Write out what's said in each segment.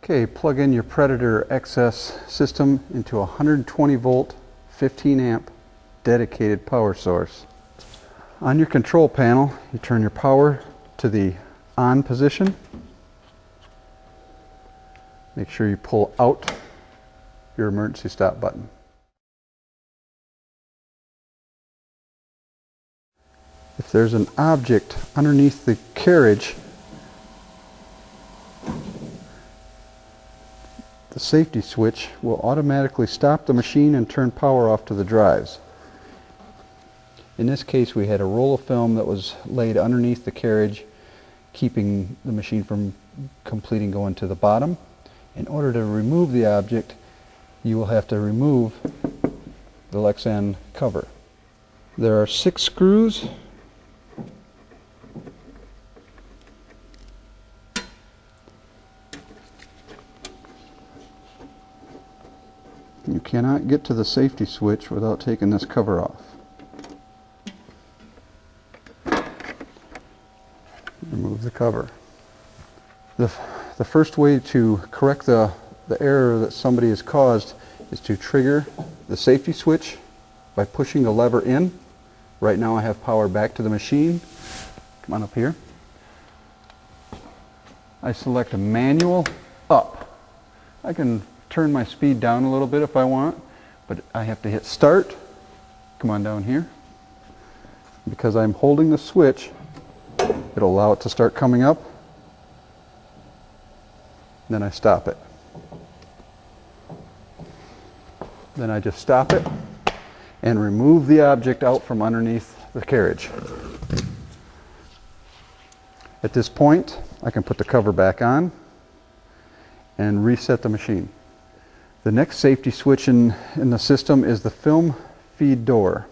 Okay, plug in your Predator XS system into a 120 volt, 15 amp dedicated power source. On your control panel, you turn your power to the on position. Make sure you pull out your emergency stop button. If there's an object underneath the carriage, the safety switch will automatically stop the machine and turn power off to the drives. In this case, we had a roll of film that was laid underneath the carriage, keeping the machine from completing going to the bottom. In order to remove the object, you will have to remove the Lexan cover. There are 6 screws. You cannot get to the safety switch without taking this cover off. Remove the cover. The first way to correct the error that somebody has caused is to trigger the safety switch by pushing the lever in. Right now I have power back to the machine. Come on up here. I select a manual up. I can turn my speed down a little bit if I want, but I have to hit start. Come on down here. Because I'm holding the switch, it'll allow it to start coming up. Then I stop it. Then I just stop it and remove the object out from underneath the carriage. At this point, I can put the cover back on and reset the machine. The next safety switch in the system is the film feed door.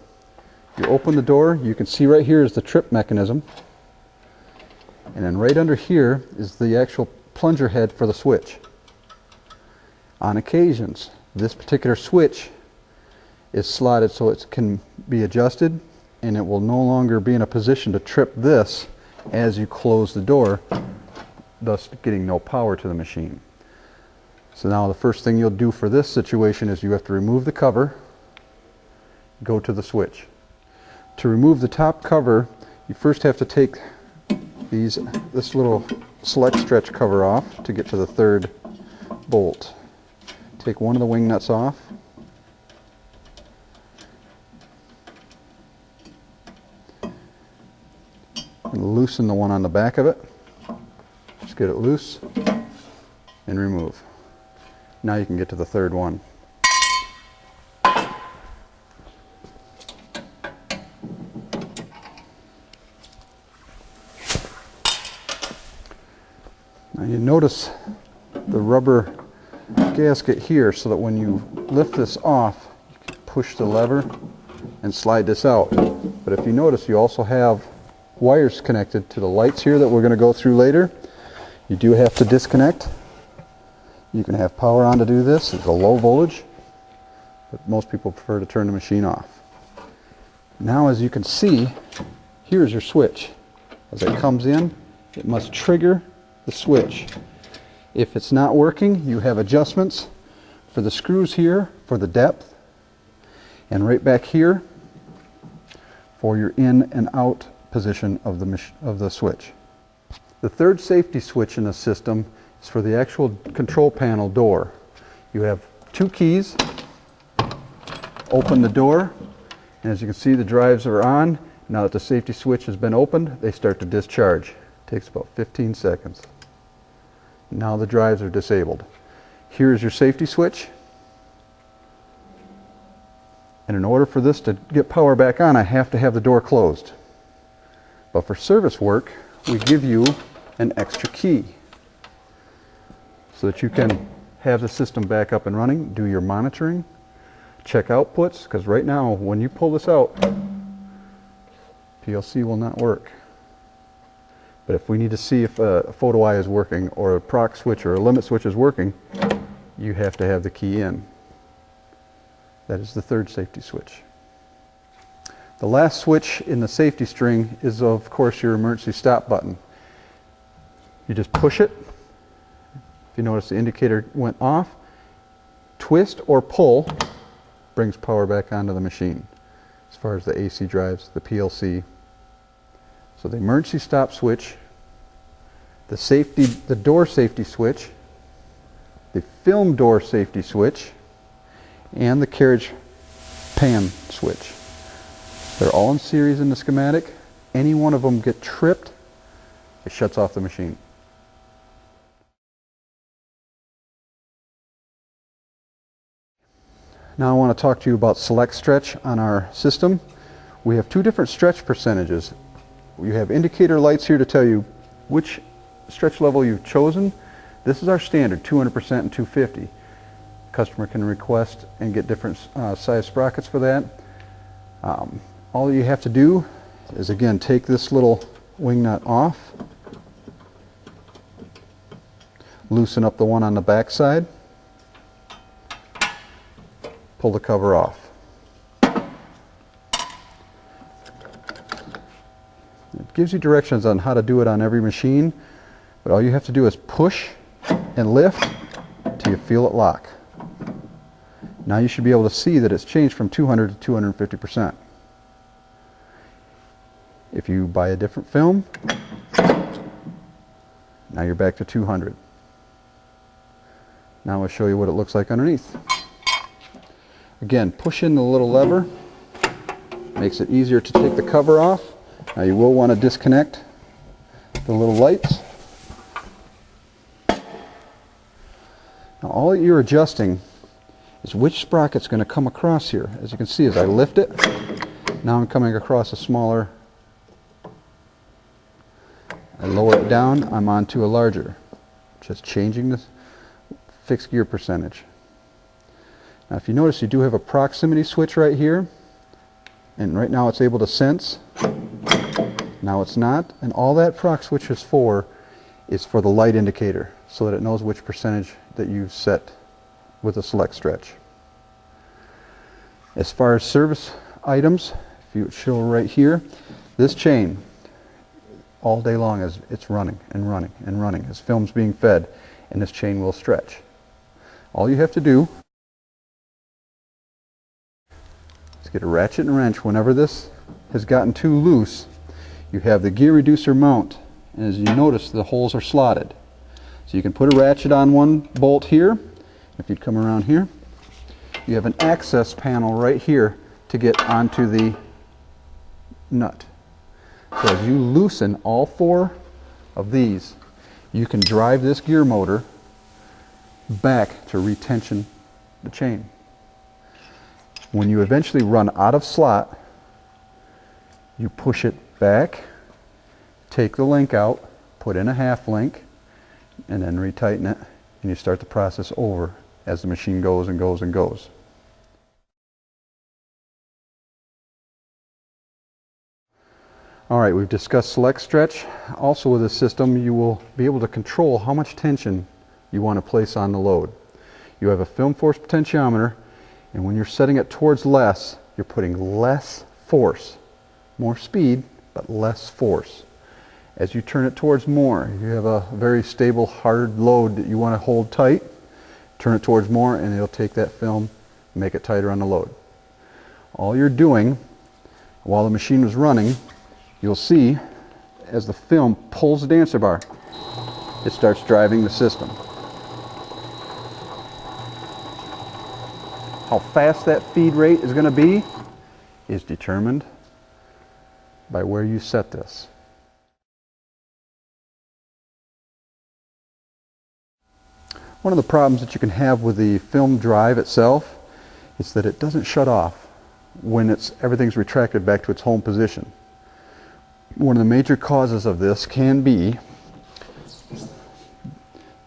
You open the door, you can see right here is the trip mechanism, and then right under here is the actual plunger head for the switch. On occasions, this particular switch is slotted so it can be adjusted, and it will no longer be in a position to trip this as you close the door, thus getting no power to the machine. So now the first thing you'll do for this situation is you have to remove the cover, go to the switch. To remove the top cover, you first have to take this little select stretch cover off to get to the third bolt. Take one of the wing nuts off. And loosen the one on the back of it. Just get it loose and remove. Now you can get to the third one. Now you notice the rubber gasket here, so that when you lift this off, you can push the lever and slide this out. But if you notice, you also have wires connected to the lights here that we're going to go through later. You do have to disconnect. You can have power on to do this. It's a low voltage, but most people prefer to turn the machine off. Now, as you can see, here's your switch. As it comes in, it must trigger the switch. If it's not working, you have adjustments for the screws here for the depth, and right back here for your in and out position of the switch. The third safety switch in the system is for the actual control panel door. You have 2 keys. Open the door, and as you can see, the drives are on. Now that the safety switch has been opened, they start to discharge. It takes about 15 seconds. Now the drives are disabled. Here's your safety switch. And in order for this to get power back on, I have to have the door closed. But for service work, we give you an extra key so that you can have the system back up and running, do your monitoring, check outputs, because right now when you pull this out, PLC will not work. But if we need to see if a photo eye is working, or a proc switch or a limit switch is working, you have to have the key in. That is the third safety switch. The last switch in the safety string is, of course, your emergency stop button. You just push it, If you notice the indicator went off, twist or pull brings power back onto the machine. As far as the AC drives, the PLC. So the emergency stop switch, the door safety switch, the film door safety switch, and the carriage pan switch. They're all in series in the schematic. Any one of them get tripped, it shuts off the machine. Now I want to talk to you about select stretch on our system. We have two different stretch percentages. You have indicator lights here to tell you which stretch level you've chosen. This is our standard, 200% and 250. Customer can request and get different size sprockets for that. All you have to do is, again, take this little wing nut off, loosen up the one on the back side, pull the cover off. It gives you directions on how to do it on every machine, but all you have to do is push and lift till you feel it lock. Now you should be able to see that it's changed from 200 to 250%. If you buy a different film, now you're back to 200. Now I'll show you what it looks like underneath. Again, push in the little lever, makes it easier to take the cover off. Now you will want to disconnect the little lights. Now all that you're adjusting is which sprocket's going to come across here. As you can see, as I lift it, now I'm coming across a smaller. I lower it down, I'm onto a larger. Just changing the fixed gear percentage. Now if you notice, you do have a proximity switch right here, and right now it's able to sense. Now it's not, and all that proc switch is for the light indicator, so that it knows which percentage that you've set with a select stretch. As far as service items, if you show right here, this chain all day long as it's running and running and running as film's being fed, and this chain will stretch. All you have to do is get a ratchet and wrench. Whenever this has gotten too loose, you have the gear reducer mount, and as you notice, the holes are slotted. So you can put a ratchet on one bolt here. If you'd come around here, you have an access panel right here to get onto the nut. So as you loosen all four of these, you can drive this gear motor back to retension the chain. When you eventually run out of slot, you push it back, take the link out, put in a half link, and then retighten it, and you start the process over as the machine goes and goes and goes. Alright, we've discussed select stretch. Also with this system, you will be able to control how much tension you want to place on the load. You have a film force potentiometer, and when you're setting it towards less, you're putting less force. More speed, but less force. As you turn it towards more, you have a very stable, hard load that you want to hold tight. Turn it towards more, and it'll take that film and make it tighter on the load. All you're doing while the machine was running, you'll see as the film pulls the dancer bar, it starts driving the system. How fast that feed rate is going to be is determined by where you set this. One of the problems that you can have with the film drive itself is that it doesn't shut off when everything's retracted back to its home position. One of the major causes of this can be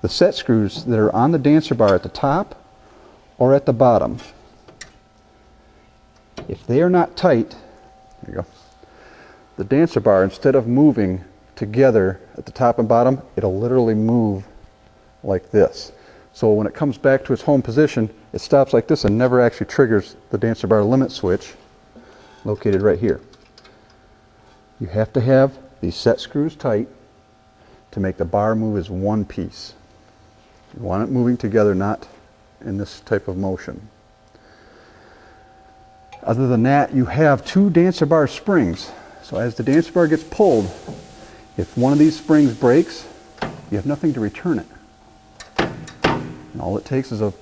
the set screws that are on the dancer bar at the top or at the bottom. If they are not tight, there you go, the dancer bar, instead of moving together at the top and bottom, it'll literally move like this. So when it comes back to its home position, it stops like this and never actually triggers the dancer bar limit switch located right here. You have to have these set screws tight to make the bar move as one piece. You want it moving together, not in this type of motion. Other than that, you have two dancer bar springs. So as the dancer bar gets pulled, if one of these springs breaks, you have nothing to return it. And all it takes is a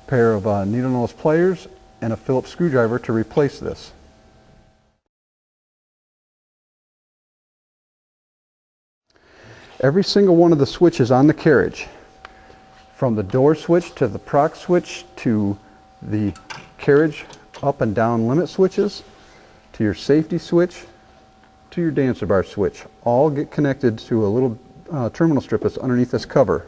pair of needle nose pliers and a Phillips screwdriver to replace this. Every single one of the switches on the carriage, from the door switch to the proc switch to the carriage up and down limit switches to your safety switch to your dancer bar switch, all get connected to a little terminal strip that's underneath this cover.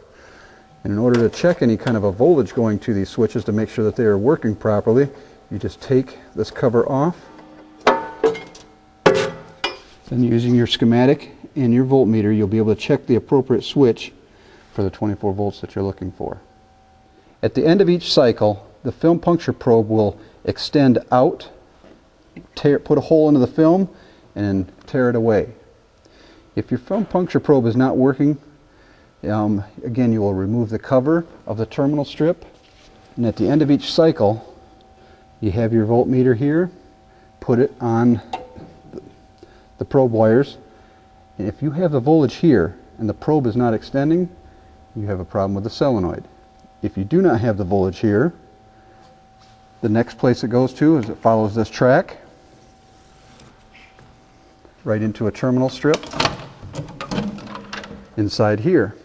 And in order to check any kind of a voltage going to these switches to make sure that they are working properly, you just take this cover off. Then using your schematic and your voltmeter, you'll be able to check the appropriate switch for the 24 volts that you're looking for. At the end of each cycle, the film puncture probe will extend out, put a hole into the film, and tear it away. If your film puncture probe is not working, again, you will remove the cover of the terminal strip, and at the end of each cycle, you have your voltmeter here, put it on the probe wires, and if you have the voltage here and the probe is not extending, you have a problem with the solenoid. If you do not have the voltage here, the next place it goes to is it follows this track right into a terminal strip inside here.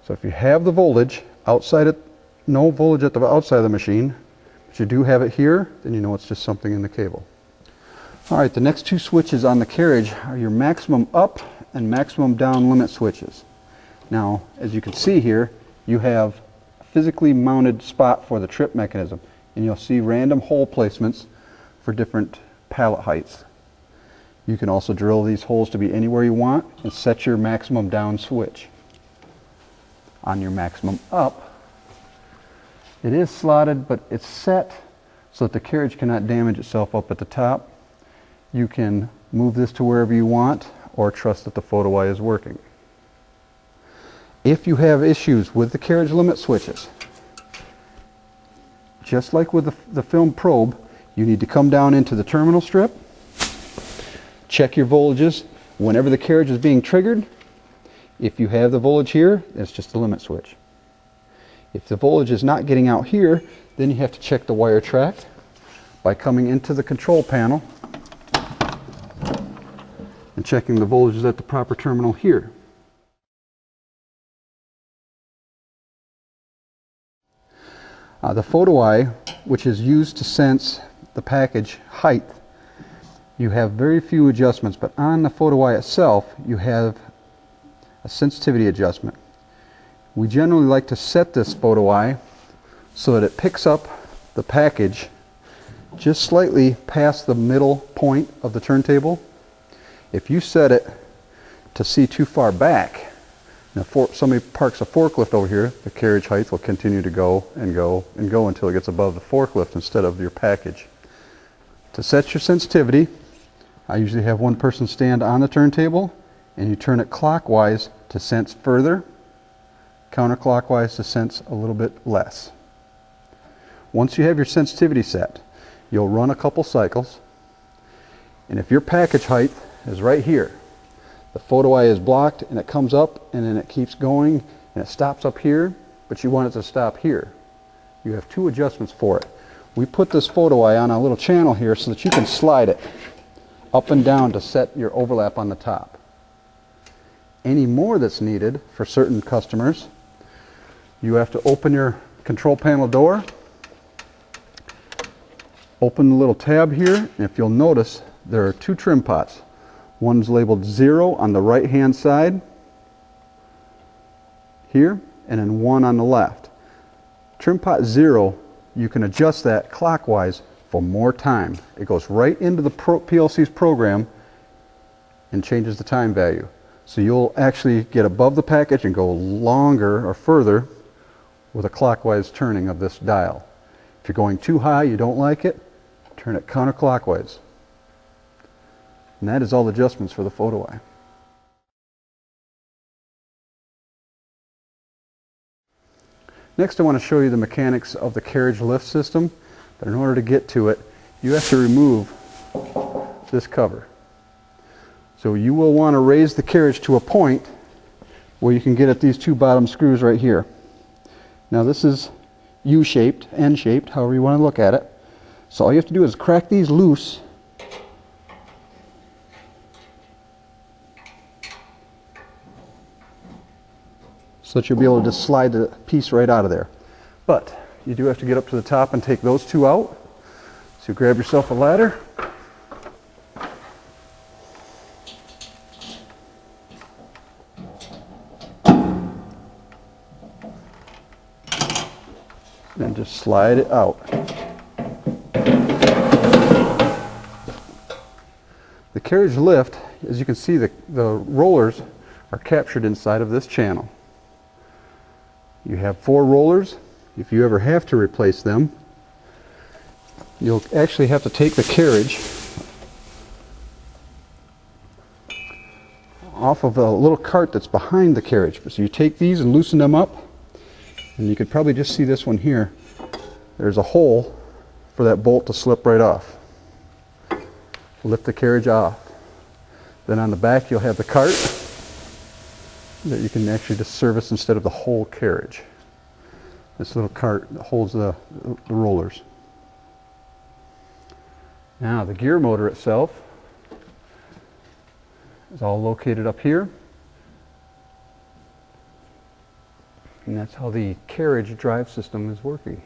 So if you have the voltage outside it, no voltage at the outside of the machine, but you do have it here, then you know it's just something in the cable. Alright, the next two switches on the carriage are your maximum up and maximum down limit switches. Now, as you can see here, you have a physically mounted spot for the trip mechanism, and you'll see random hole placements for different pallet heights. You can also drill these holes to be anywhere you want and set your maximum down switch. On your maximum up, it is slotted, but it's set so that the carriage cannot damage itself up at the top. You can move this to wherever you want or trust that the photo eye is working. If you have issues with the carriage limit switches, just like with the film probe, you need to come down into the terminal strip, check your voltages whenever the carriage is being triggered. If you have the voltage here, it's just the limit switch. If the voltage is not getting out here, then you have to check the wire track by coming into the control panel and checking the voltages at the proper terminal here. The photo eye, which is used to sense the package height, you have very few adjustments, but on the photo eye itself you have a sensitivity adjustment. We generally like to set this photo eye so that it picks up the package just slightly past the middle point of the turntable. If you set it to see too far back, if somebody parks a forklift over here, the carriage height will continue to go and go and go until it gets above the forklift instead of your package. To set your sensitivity, I usually have one person stand on the turntable, and you turn it clockwise to sense further, counterclockwise to sense a little bit less. Once you have your sensitivity set, you'll run a couple cycles, and if your package height is right here, the photo eye is blocked and it comes up and then it keeps going and it stops up here, but you want it to stop here. You have two adjustments for it. We put this photo eye on a little channel here so that you can slide it up and down to set your overlap on the top. Any more that's needed for certain customers, you have to open your control panel door, open the little tab here, and if you'll notice, there are two trim pots. One's labeled 0 on the right hand side here, and then one on the left. Trim pot 0, you can adjust that clockwise for more time. It goes right into the PLC's program and changes the time value. So you'll actually get above the package and go longer or further with a clockwise turning of this dial. If you're going too high, you don't like it, turn it counterclockwise. And that is all the adjustments for the photo eye. Next, I want to show you the mechanics of the carriage lift system, but in order to get to it, you have to remove this cover. So you will want to raise the carriage to a point where you can get at these two bottom screws right here. Now this is U-shaped, N-shaped, however you want to look at it. So all you have to do is crack these loose. So that you'll be able to just slide the piece right out of there. But you do have to get up to the top and take those two out. So grab yourself a ladder. And just slide it out. The carriage lift, as you can see, the rollers are captured inside of this channel. You have 4 rollers. If you ever have to replace them, you'll actually have to take the carriage off of a little cart that's behind the carriage. So you take these and loosen them up, and you could probably just see this one here. There's a hole for that bolt to slip right off. Lift the carriage off. Then on the back you'll have the cart that you can actually just service instead of the whole carriage. This little cart that holds the rollers. Now the gear motor itself is all located up here. And that's how the carriage drive system is working.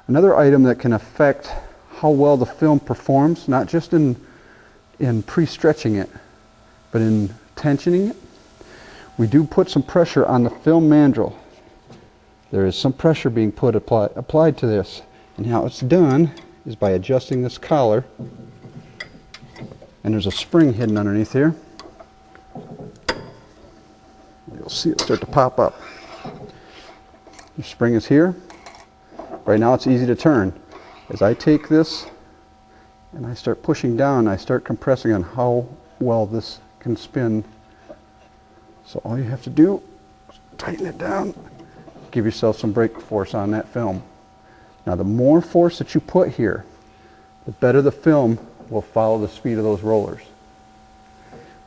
Another item that can affect how well the film performs, not just in pre-stretching it, but in tensioning it, we do put some pressure on the film mandrel. There is some pressure being applied to this, and how it's done is by adjusting this collar, and there's a spring hidden underneath here. You'll see it start to pop up. The spring is here. Right now it's easy to turn. As I take this and I start pushing down, I start compressing on how well this can spin. So all you have to do is tighten it down, give yourself some brake force on that film. Now the more force that you put here, the better the film will follow the speed of those rollers.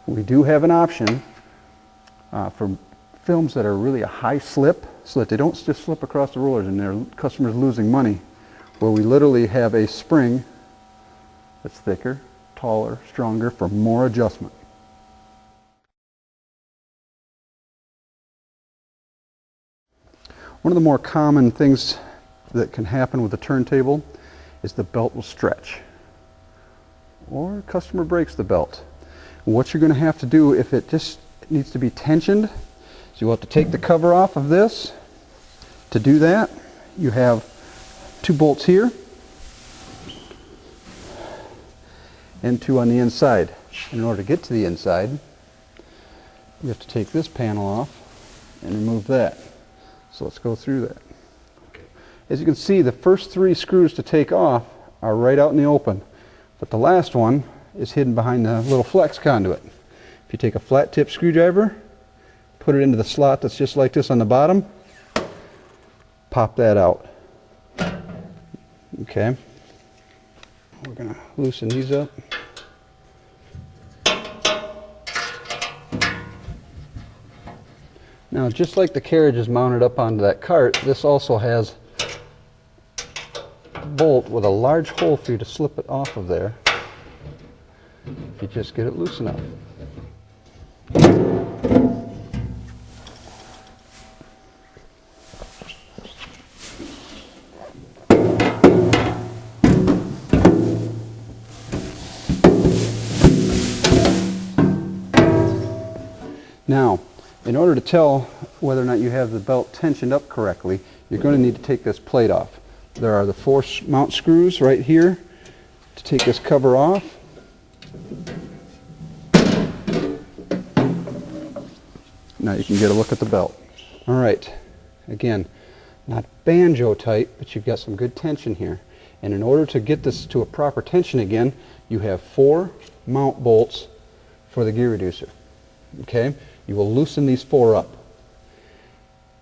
We do have an option for films that are really a high slip, so that they don't just slip across the rollers and their customers losing money, where we literally have a spring that's thicker, taller, stronger for more adjustment. One of the more common things that can happen with the turntable is the belt will stretch, or customer breaks the belt. What you're going to have to do, if it just needs to be tensioned, so you'll have to take the cover off of this. To do that, you have 2 bolts here and 2 on the inside. In order to get to the inside, you have to take this panel off and remove that. So let's go through that. As you can see, the first 3 screws to take off are right out in the open, but the last one is hidden behind the little flex conduit. If you take a flat tip screwdriver, put it into the slot that's just like this on the bottom, pop that out. Okay, we're going to loosen these up. Now, just like the carriage is mounted up onto that cart, this also has a bolt with a large hole for you to slip it off of there if you just get it loose enough. Now, in order to tell whether or not you have the belt tensioned up correctly, you're going to need to take this plate off. There are the 4 mount screws right here to take this cover off. Now you can get a look at the belt. All right, again, not banjo tight, but you've got some good tension here. And in order to get this to a proper tension again, you have 4 mount bolts for the gear reducer. Okay, you will loosen these 4 up.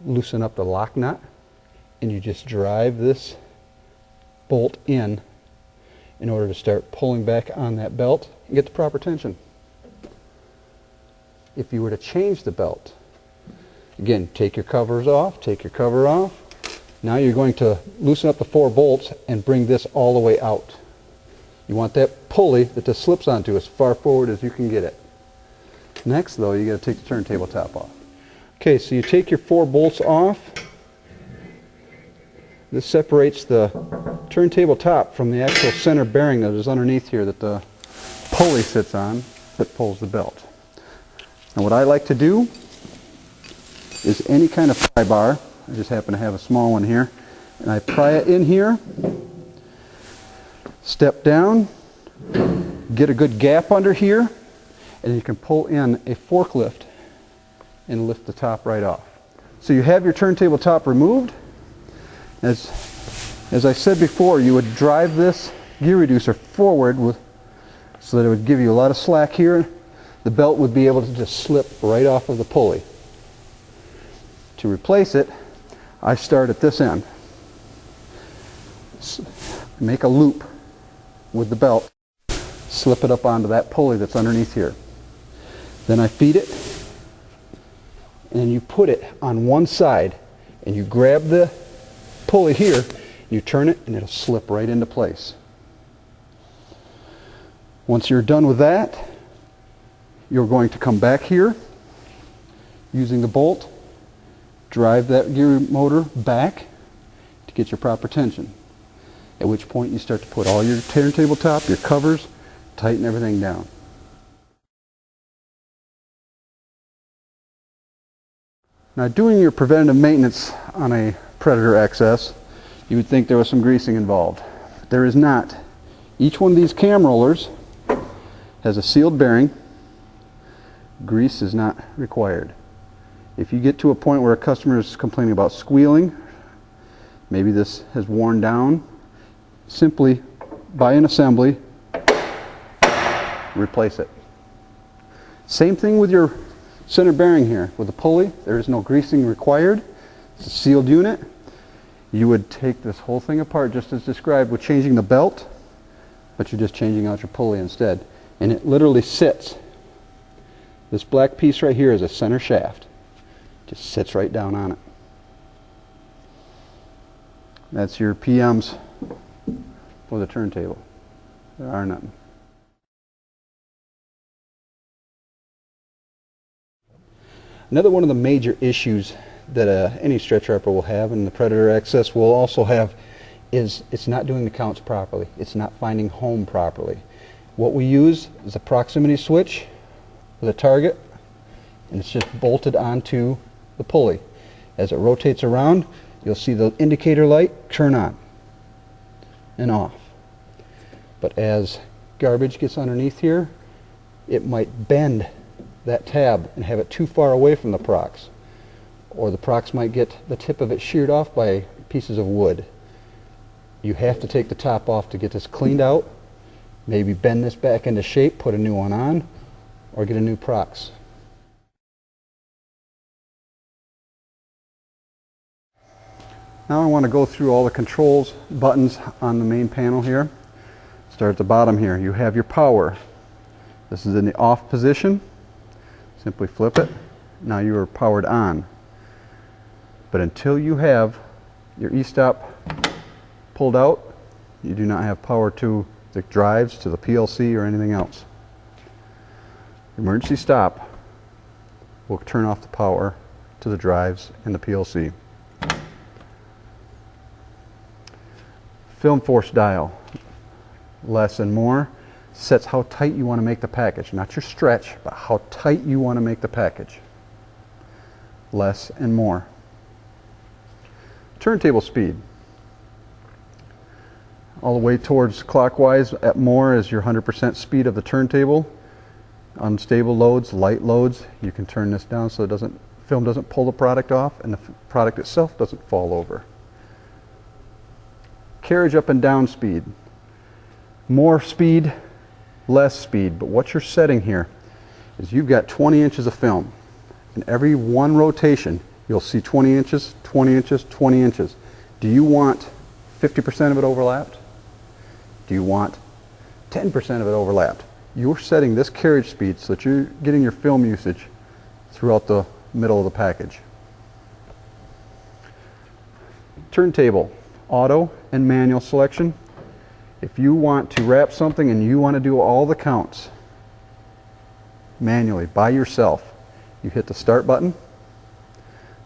Loosen up the lock nut, and you just drive this bolt in order to start pulling back on that belt and get the proper tension. If you were to change the belt, again, take your covers off, take your cover off. Now you're going to loosen up the 4 bolts and bring this all the way out. You want that pulley that this slips onto as far forward as you can get it. Next though, you got to take the turntable top off. Okay, so you take your 4 bolts off. This separates the turntable top from the actual center bearing that is underneath here that the pulley sits on that pulls the belt. And what I like to do is any kind of pry bar, I just happen to have a small one here, and I pry it in here, step down, get a good gap under here, and you can pull in a forklift and lift the top right off. So you have your turntable top removed. As I said before, you would drive this gear reducer forward so that it would give you a lot of slack here. The belt would be able to just slip right off of the pulley. To replace it, I start at this end. Make a loop with the belt, slip it up onto that pulley that's underneath here. Then I feed it, and you put it on one side, and you grab the pulley here, you turn it, and it'll slip right into place. Once you're done with that, you're going to come back here using the bolt, drive that gear motor back to get your proper tension. At which point you start to put all your turntable top, your covers, tighten everything down. Now, doing your preventative maintenance on a Predator XS, you would think there was some greasing involved. But there is not. Each one of these cam rollers has a sealed bearing. Grease is not required. If you get to a point where a customer is complaining about squealing, maybe this has worn down, simply buy an assembly, replace it. Same thing with your center bearing here. With the pulley, there is no greasing required. It's a sealed unit. You would take this whole thing apart just as described with changing the belt, but you're just changing out your pulley instead. And it literally sits. This black piece right here is a center shaft. Just sits right down on it. That's your PMs for the turntable. There are none. Another one of the major issues that any stretch wrapper will have, and the Predator XS will also have, is it's not doing the counts properly. It's not finding home properly. What we use is a proximity switch with a target, and it's just bolted onto the pulley. As it rotates around, you'll see the indicator light turn on and off. But as garbage gets underneath here, it might bend that tab and have it too far away from the prox, or the prox might get the tip of it sheared off by pieces of wood. You have to take the top off to get this cleaned out, maybe bend this back into shape, put a new one on, or get a new prox. Now I want to go through all the controls buttons on the main panel here. Start at the bottom here. You have your power. This is in the off position. Simply flip it. Now you are powered on. But until you have your e-stop pulled out, you do not have power to the drives, to the PLC, or anything else. Emergency stop will turn off the power to the drives and the PLC. Film force dial, less and more, sets how tight you want to make the package. Not your stretch, but how tight you want to make the package. Less and more. Turntable speed. All the way towards clockwise at more is your 100% speed of the turntable. Unstable loads, light loads, you can turn this down so it film doesn't pull the product off and the product itself doesn't fall over. Carriage up and down speed. More speed, less speed, but what you're setting here is you've got 20 inches of film. And every one rotation, you'll see 20 inches, 20 inches, 20 inches. Do you want 50% of it overlapped? Do you want 10% of it overlapped? You're setting this carriage speed so that you're getting your film usage throughout the middle of the package. Turntable, auto and manual selection. If you want to wrap something and you want to do all the counts manually by yourself, you hit the start button.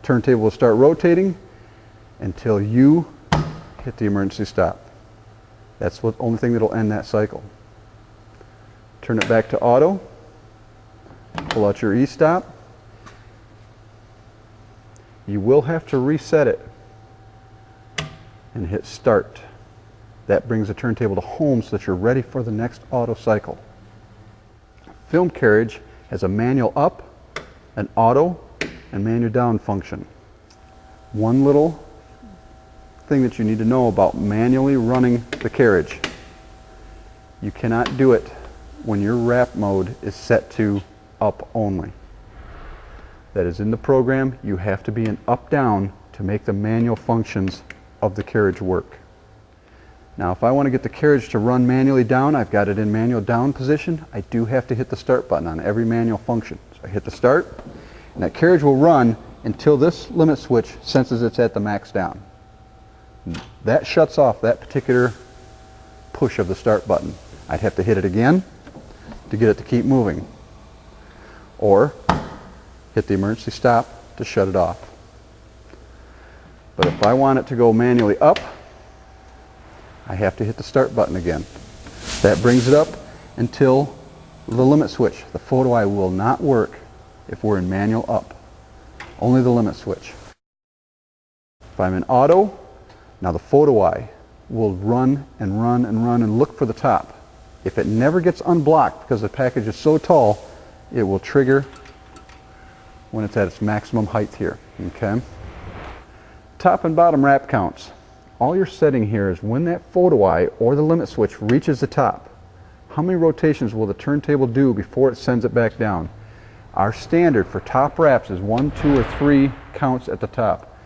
Turntable will start rotating until you hit the emergency stop. That's the only thing that will end that cycle. Turn it back to auto. Pull out your e-stop. You will have to reset it and hit start. That brings the turntable to home so that you're ready for the next auto cycle. Film carriage has a manual up, an auto, and manual down function. One little thing that you need to know about manually running the carriage. You cannot do it when your wrap mode is set to up only. That is in the program. You have to be in up-down to make the manual functions of the carriage work. Now if I want to get the carriage to run manually down, I've got it in manual down position. I do have to hit the start button on every manual function. So I hit the start, and that carriage will run until this limit switch senses it's at the max down. That shuts off that particular push of the start button. I'd have to hit it again to get it to keep moving, or hit the emergency stop to shut it off. But if I want it to go manually up, I have to hit the start button again. That brings it up until the limit switch. The photo eye will not work if we're in manual up. Only the limit switch. If I'm in auto, now the photo eye will run and run and run and look for the top. If it never gets unblocked because the package is so tall, it will trigger when it's at its maximum height here. Okay? Top and bottom wrap counts. All you're setting here is when that photo eye or the limit switch reaches the top. How many rotations will the turntable do before it sends it back down? Our standard for top wraps is 1, 2, or 3 counts at the top.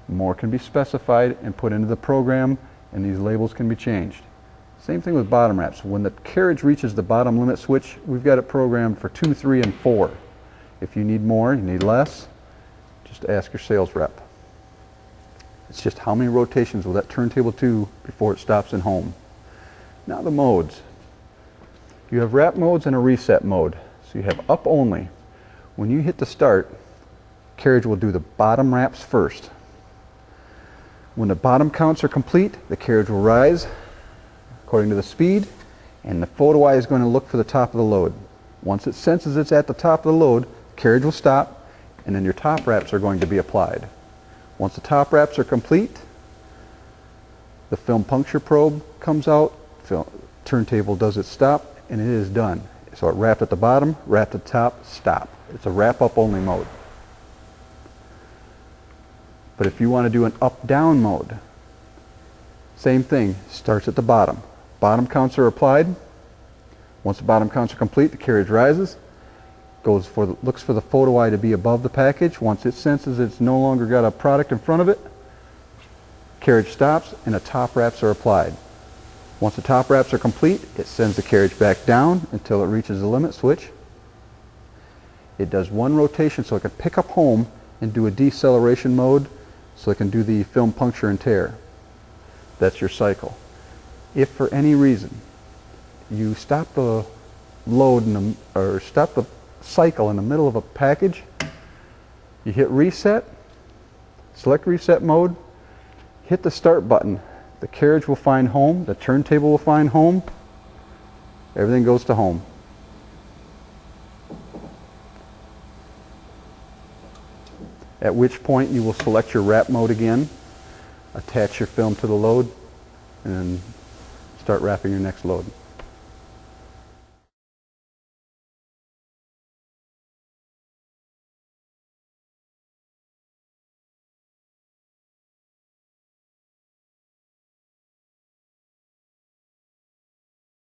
More can be specified and put into the program, and these labels can be changed. Same thing with bottom wraps. When the carriage reaches the bottom limit switch, we've got it programmed for 2, 3, and 4. If you need more, you need less, just ask your sales rep. It's just how many rotations will that turntable do before it stops in home. Now the modes. You have wrap modes and a reset mode. So you have up only. When you hit the start, carriage will do the bottom wraps first. When the bottom counts are complete, the carriage will rise according to the speed, and the photo eye is going to look for the top of the load. Once it senses it's at the top of the load, the carriage will stop, and then your top wraps are going to be applied. Once the top wraps are complete, the film puncture probe comes out, turntable does its stop, and it is done. So it wrapped at the bottom, wrapped at the top, stop. It's a wrap up only mode. But if you want to do an up-down mode, same thing, starts at the bottom. Bottom counts are applied. Once the bottom counts are complete, the carriage rises, looks for the photo eye to be above the package. Once it senses it's no longer got a product in front of it, carriage stops and the top wraps are applied. Once the top wraps are complete, it sends the carriage back down until it reaches the limit switch. It does one rotation so it can pick up home and do a deceleration mode so it can do the film puncture and tear. That's your cycle. If for any reason you stop the load or stop the cycle in the middle of a package, you hit reset, select reset mode, hit the start button. The carriage will find home, the turntable will find home, everything goes to home. At which point you will select your wrap mode again, attach your film to the load, and start wrapping your next load.